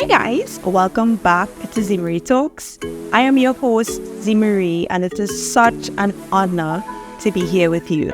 Hey guys, welcome back to Zmari Talks. I am your host, Zmari, and it is such an honor to be here with you.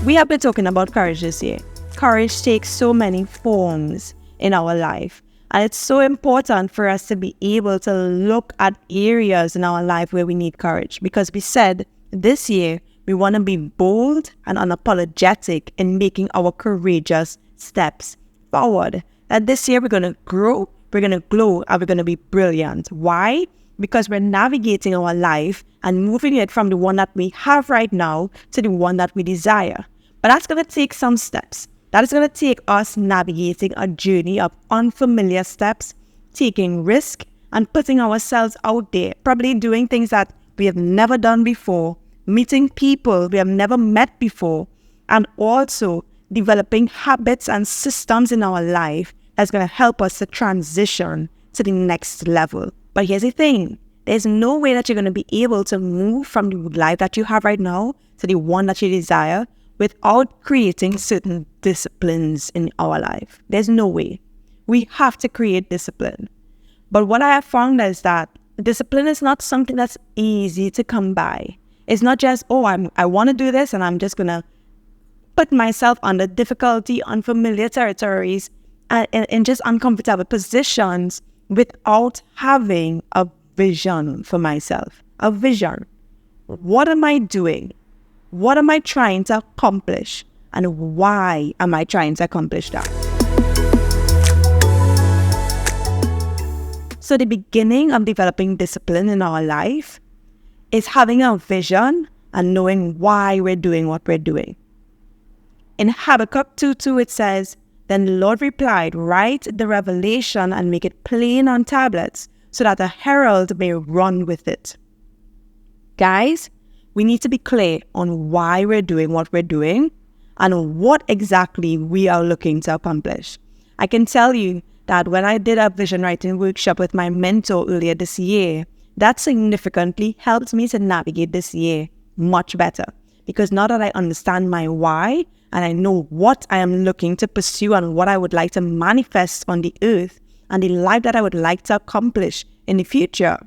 We have been talking about courage this year. Courage takes so many forms in our life, and it's so important for us to be able to look at areas in our life where we need courage, because we said this year we want to be bold and unapologetic in making our courageous steps forward. That this year we're going to grow, we're going to glow, and we're going to be brilliant. Why? Because we're navigating our life and moving it from the one that we have right now to the one that we desire. But that's going to take some steps. That is going to take us navigating a journey of unfamiliar steps, taking risk, and putting ourselves out there, probably doing things that we have never done before, meeting people we have never met before, and also developing habits and systems in our life that's going to help us to transition to the next level. But here's the thing. There's no way that you're going to be able to move from the life that you have right now to the one that you desire without creating certain disciplines in our life. There's no way. We have to create discipline. But what I have found is that discipline is not something that's easy to come by. It's not just, I want to do this and I'm just going to put myself under difficulty, unfamiliar territories, and just uncomfortable positions without having a vision for myself. A vision. What am I doing? What am I trying to accomplish? And why am I trying to accomplish that? So the beginning of developing discipline in our life is having a vision and knowing why we're doing what we're doing. In Habakkuk 2:2 it says, "Then the Lord replied, write the revelation and make it plain on tablets so that a herald may run with it." Guys, we need to be clear on why we're doing what we're doing and what exactly we are looking to accomplish. I can tell you that when I did a vision writing workshop with my mentor earlier this year, that significantly helped me to navigate this year much better. Because now that I understand my why and I know what I am looking to pursue and what I would like to manifest on the earth and the life that I would like to accomplish in the future,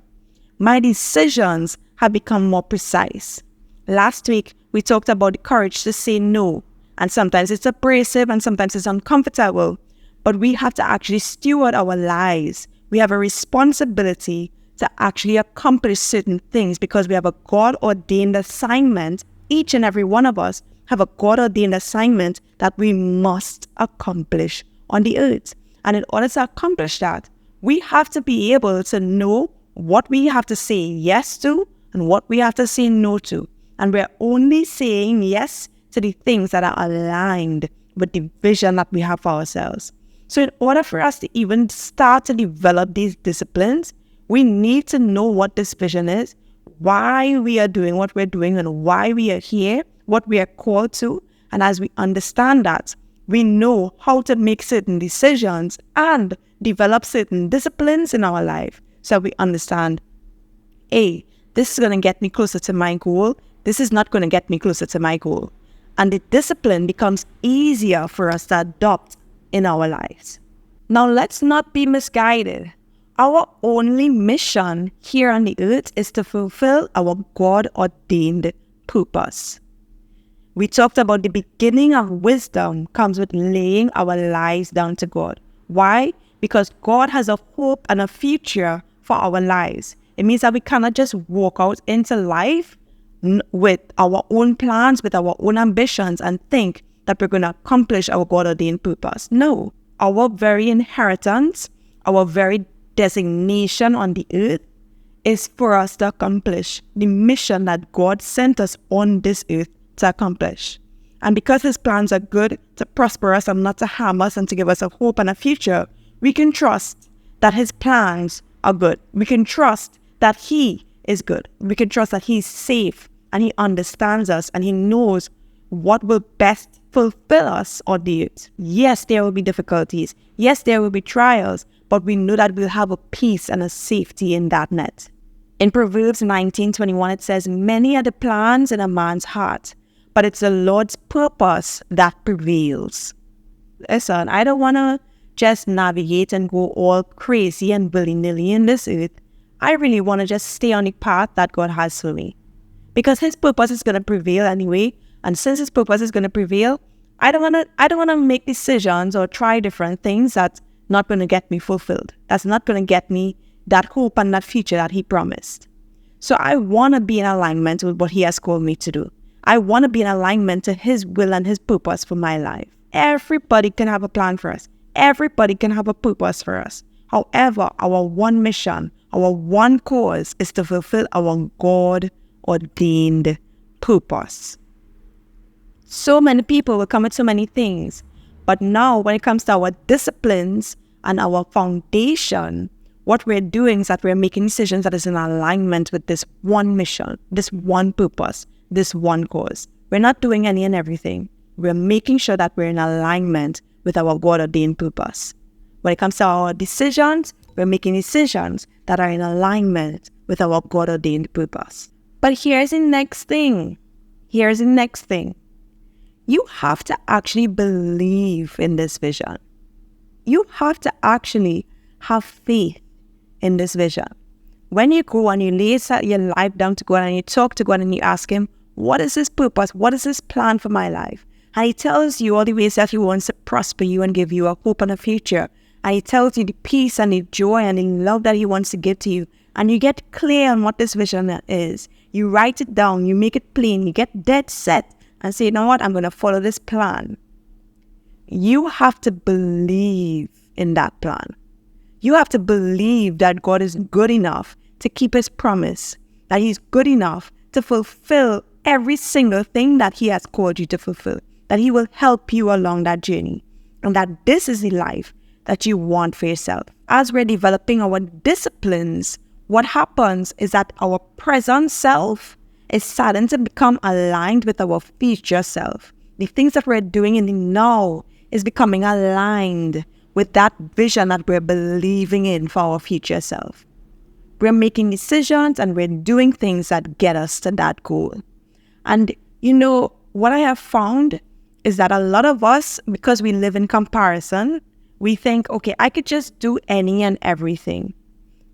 my decisions have become more precise. Last week, we talked about the courage to say no. And sometimes it's abrasive and sometimes it's uncomfortable. But we have to actually steward our lives. We have a responsibility to actually accomplish certain things because we have a God-ordained assignment. Each and every one of us have a God-ordained assignment that we must accomplish on the earth. And in order to accomplish that, we have to be able to know what we have to say yes to and what we have to say no to. And we're only saying yes to the things that are aligned with the vision that we have for ourselves. So in order for us to even start to develop these disciplines, we need to know what this vision is, why we are doing what we're doing and why we are here, what we are called to. And as we understand that, we know how to make certain decisions and develop certain disciplines in our life. So we understand, hey, this is going to get me closer to my goal. This is not going to get me closer to my goal. And the discipline becomes easier for us to adopt in our lives. Now, let's not be misguided. Our only mission here on the earth is to fulfill our God-ordained purpose. We talked about the beginning of wisdom comes with laying our lives down to God. Why? Because God has a hope and a future for our lives. It means that we cannot just walk out into life with our own plans, with our own ambitions, and think that we're going to accomplish our God-ordained purpose. No. Our very inheritance, our very designation on the earth is for us to accomplish the mission that God sent us on this earth to accomplish. And because His plans are good, to prosper us and not to harm us and to give us a hope and a future, we can trust that His plans are good. We can trust that He is good. We can trust that He's safe and He understands us and He knows what will best fulfill us on the earth. Yes, there will be difficulties. Yes, there will be trials, but we know that we'll have a peace and a safety in that net. In Proverbs 19:21, it says, "Many are the plans in a man's heart, but it's the Lord's purpose that prevails." listen, I don't want to just navigate and go all crazy and willy-nilly in this earth. I really want to just stay on the path that God has for me. Because his purpose is going to prevail anyway. And since his purpose is going to prevail, I don't want to make decisions or try different things that's not going to get me fulfilled. That's not going to get me that hope and that future that he promised. So I want to be in alignment with what he has called me to do. I want to be in alignment to his will and his purpose for my life. Everybody can have a plan for us. Everybody can have a purpose for us. However, our one mission, our one cause is to fulfill our God-ordained purpose. So many people will commit so many things. But now when it comes to our disciplines and our foundation, what we're doing is that we're making decisions that is in alignment with this one mission, this one purpose, this one cause. We're not doing any and everything. We're making sure that we're in alignment with our God-ordained purpose. When it comes to our decisions, we're making decisions that are in alignment with our God-ordained purpose. But here's the next thing. You have to actually believe in this vision. You have to actually have faith in this vision. When you go and you lay your life down to God and you talk to God and you ask him, what is his purpose? What is his plan for my life? And he tells you all the ways that he wants to prosper you and give you a hope and a future. And he tells you the peace and the joy and the love that he wants to give to you. And you get clear on what this vision is. You write it down, you make it plain, you get dead set and say, you know what, I'm going to follow this plan. You have to believe in that plan. You have to believe that God is good enough to keep his promise, that he's good enough to fulfill every single thing that he has called you to fulfill, that he will help you along that journey, and that this is the life that you want for yourself. As we're developing our disciplines, what happens is that our present self is starting to become aligned with our future self. The things that we're doing in the now is becoming aligned with that vision that we're believing in for our future self. We're making decisions and we're doing things that get us to that goal. And what I have found is that a lot of us, because we live in comparison, we think, okay, I could just do any and everything.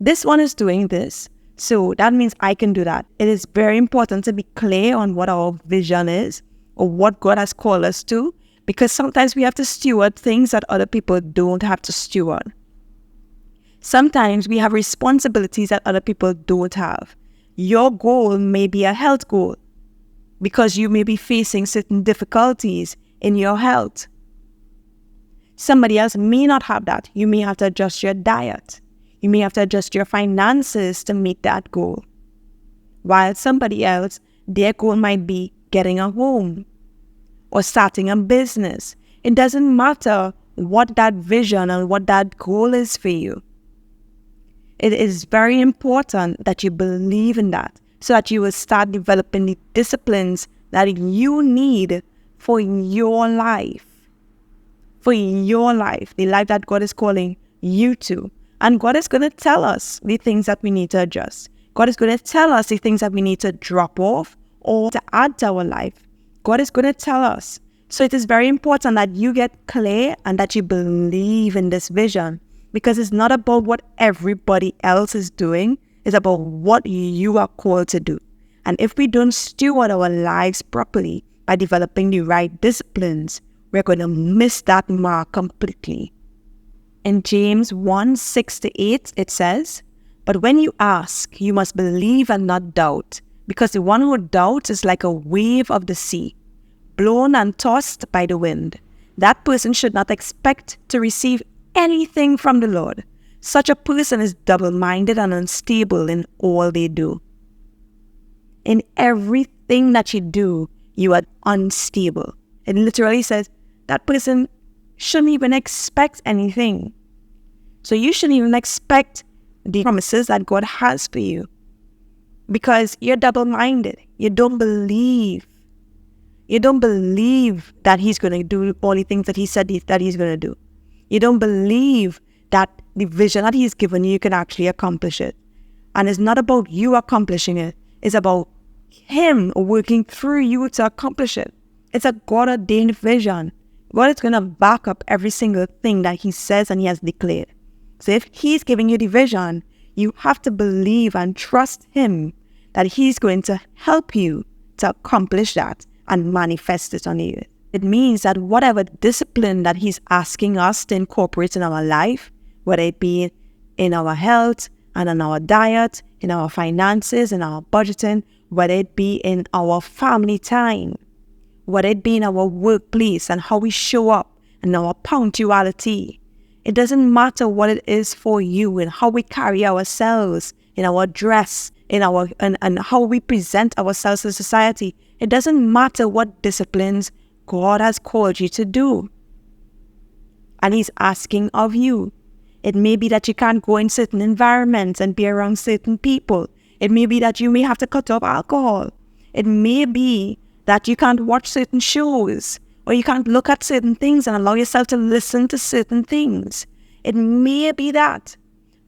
This one is doing this, so that means I can do that. It is very important to be clear on what our vision is or what God has called us to, because sometimes we have to steward things that other people don't have to steward. Sometimes we have responsibilities that other people don't have. Your goal may be a health goal because you may be facing certain difficulties in your health. Somebody else may not have that. You may have to adjust your diet. You may have to adjust your finances to meet that goal. While somebody else, their goal might be getting a home or starting a business. It doesn't matter what that vision and what that goal is for you. It is very important that you believe in that so that you will start developing the disciplines that you need for your life. For your life, the life that God is calling you to. And God is going to tell us the things that we need to adjust. God is going to tell us the things that we need to drop off or to add to our life. God is going to tell us. So it is very important that you get clear and that you believe in this vision. Because it's not about what everybody else is doing. It's about what you are called to do. And if we don't steward our lives properly by developing the right disciplines, we're going to miss that mark completely. In James 1:6-8, it says, "But when you ask, you must believe and not doubt, because the one who doubts is like a wave of the sea, blown and tossed by the wind. That person should not expect to receive anything from the Lord. Such a person is double-minded and unstable in all they do." In everything that you do, you are unstable. It literally says that person shouldn't even expect anything. So you shouldn't even expect the promises that God has for you because you're double-minded. You don't believe. You don't believe that he's going to do all the things that he said that he's going to do. You don't believe that the vision that he's given you can actually accomplish it. And it's not about you accomplishing it. It's about him working through you to accomplish it. It's a God-ordained vision. God is going to back up every single thing that He says and He has declared. So if He's giving you the vision, you have to believe and trust Him that He's going to help you to accomplish that and manifest it on the earth. It means that whatever discipline that He's asking us to incorporate in our life, whether it be in our health and in our diet, in our finances, in our budgeting, whether it be in our family time, whether it be in our workplace and how we show up and our punctuality. It doesn't matter what it is for you and how we carry ourselves, in our dress, in our and how we present ourselves to society. It doesn't matter what disciplines God has called you to do. And He's asking of you. It may be that you can't go in certain environments and be around certain people. It may be that you may have to cut off alcohol. It may be that you can't watch certain shows, or you can't look at certain things and allow yourself to listen to certain things. It may be that.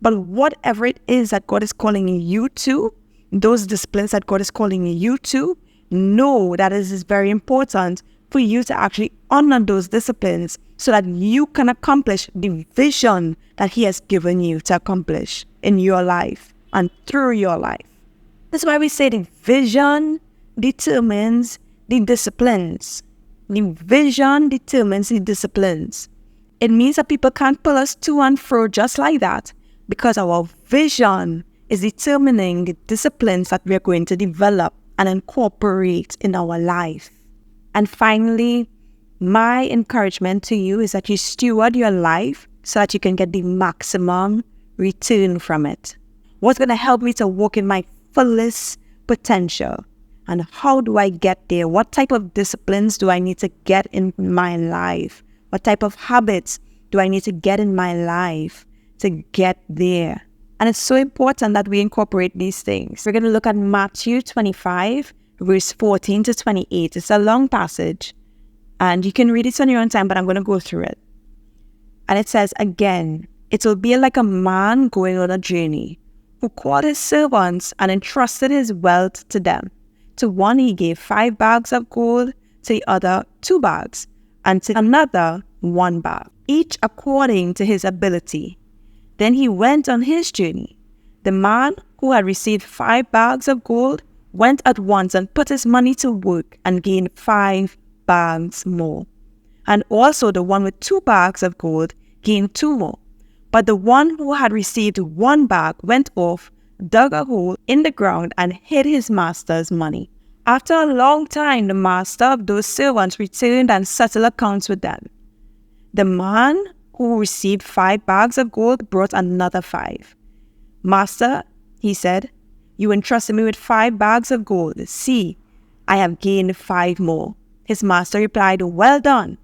But whatever it is that God is calling you to, those disciplines that God is calling you to, know that it is very important for you to actually honor those disciplines so that you can accomplish the vision that He has given you to accomplish in your life and through your life. That's why we say the vision determines the disciplines. The vision determines the disciplines. It means that people can't pull us to and fro just like that, because our vision is determining the disciplines that we're going to develop and incorporate in our life. And finally, my encouragement to you is that you steward your life so that you can get the maximum return from it. What's going to help me to walk in my fullest potential? And how do I get there? What type of disciplines do I need to get in my life? What type of habits do I need to get in my life to get there? And it's so important that we incorporate these things. We're going to look at Matthew 25, verse 14 to 28. It's a long passage, and you can read it on your own time, but I'm going to go through it. And it says, again, it will be like a man going on a journey, who called his servants and entrusted his wealth to them. To one he gave 5 bags of gold, to the other 2 bags, and to another 1 bag, each according to his ability. Then he went on his journey. The man who had received 5 bags of gold went at once and put his money to work and gained 5 bags more. And also the one with 2 bags of gold gained 2 more. But the one who had received 1 bag went off, dug a hole in the ground, and hid his master's money. After a long time, the master of those servants returned and settled accounts with them. The man who received 5 bags of gold brought another 5. Master, he said, you entrusted me with 5 bags of gold. See, I have gained 5 more. His master replied, well done,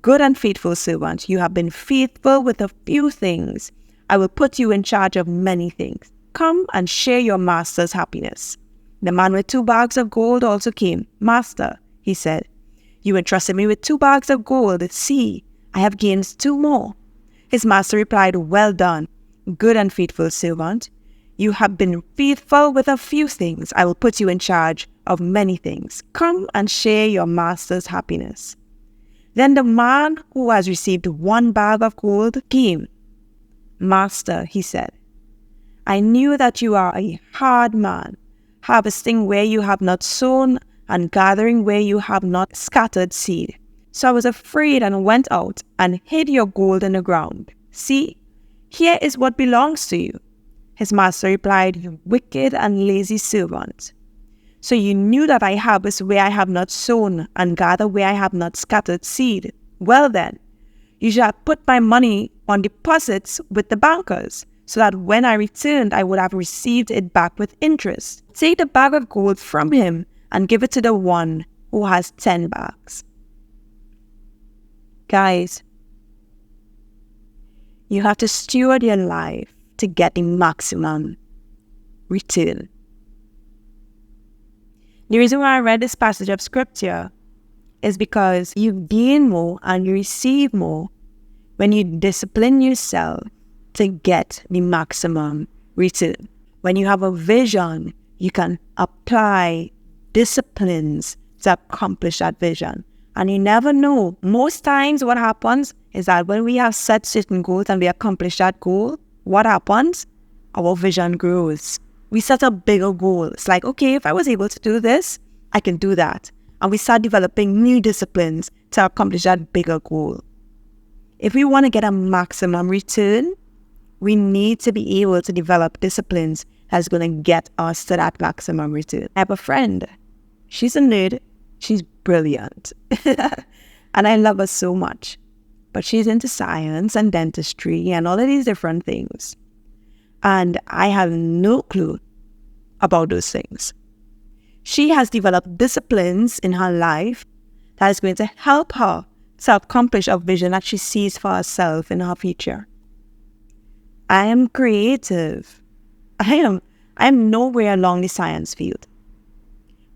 good and faithful servant. You have been faithful with a few things. I will put you in charge of many things. Come and share your master's happiness. The man with 2 bags of gold also came. Master, he said, you entrusted me with 2 bags of gold. See, I have gained 2 more. His master replied, well done, good and faithful servant. You have been faithful with a few things. I will put you in charge of many things. Come and share your master's happiness. Then the man who has received 1 bag of gold came. Master, he said, I knew that you are a hard man, harvesting where you have not sown and gathering where you have not scattered seed. So I was afraid and went out and hid your gold in the ground. See, here is what belongs to you. His master replied, you wicked and lazy servant. So you knew that I harvest where I have not sown and gather where I have not scattered seed. Well then, you shall put my money on deposits with the bankers, so that when I returned, I would have received it back with interest. Take the bag of gold from him and give it to the one who has 10 bags. Guys, you have to steward your life to get the maximum return. The reason why I read this passage of scripture is because you gain more and you receive more when you discipline yourself to get the maximum return. When you have a vision, you can apply disciplines to accomplish that vision. And you never know. Most times what happens is that when we have set certain goals and we accomplish that goal, what happens? Our vision grows. We set a bigger goal. It's like, okay, if I was able to do this, I can do that. And we start developing new disciplines to accomplish that bigger goal. If we want to get a maximum return, we need to be able to develop disciplines that's going to get us to that maximum return. I have a friend. She's a nerd. She's brilliant. And I love her so much. But she's into science and dentistry and all of these different things. And I have no clue about those things. She has developed disciplines in her life that is going to help her to accomplish a vision that she sees for herself in her future. I am creative. I am nowhere along the science field.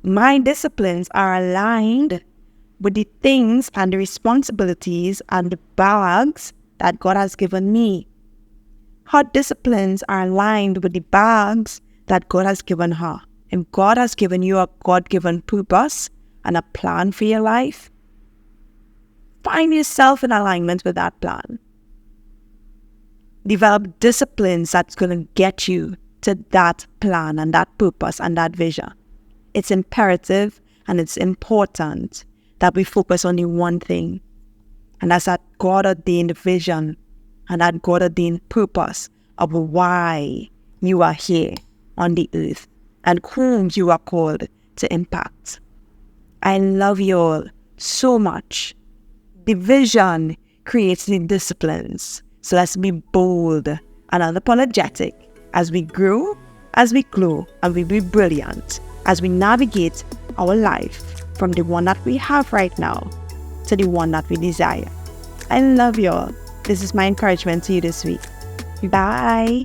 My disciplines are aligned with the things and the responsibilities and the bags that God has given me. Her disciplines are aligned with the bags that God has given her. If God has given you a God-given purpose and a plan for your life, find yourself in alignment with that plan. Develop disciplines that's going to get you to that plan and that purpose and that vision. It's imperative and it's important that we focus on the one thing, and that's that God-ordained vision and that God-ordained purpose of why you are here on the earth and whom you are called to impact. I love you all so much. The vision creates the disciplines. So let's be bold and unapologetic as we grow, as we glow, and we be brilliant as we navigate our life from the one that we have right now to the one that we desire. I love you all. This is my encouragement to you this week. Bye.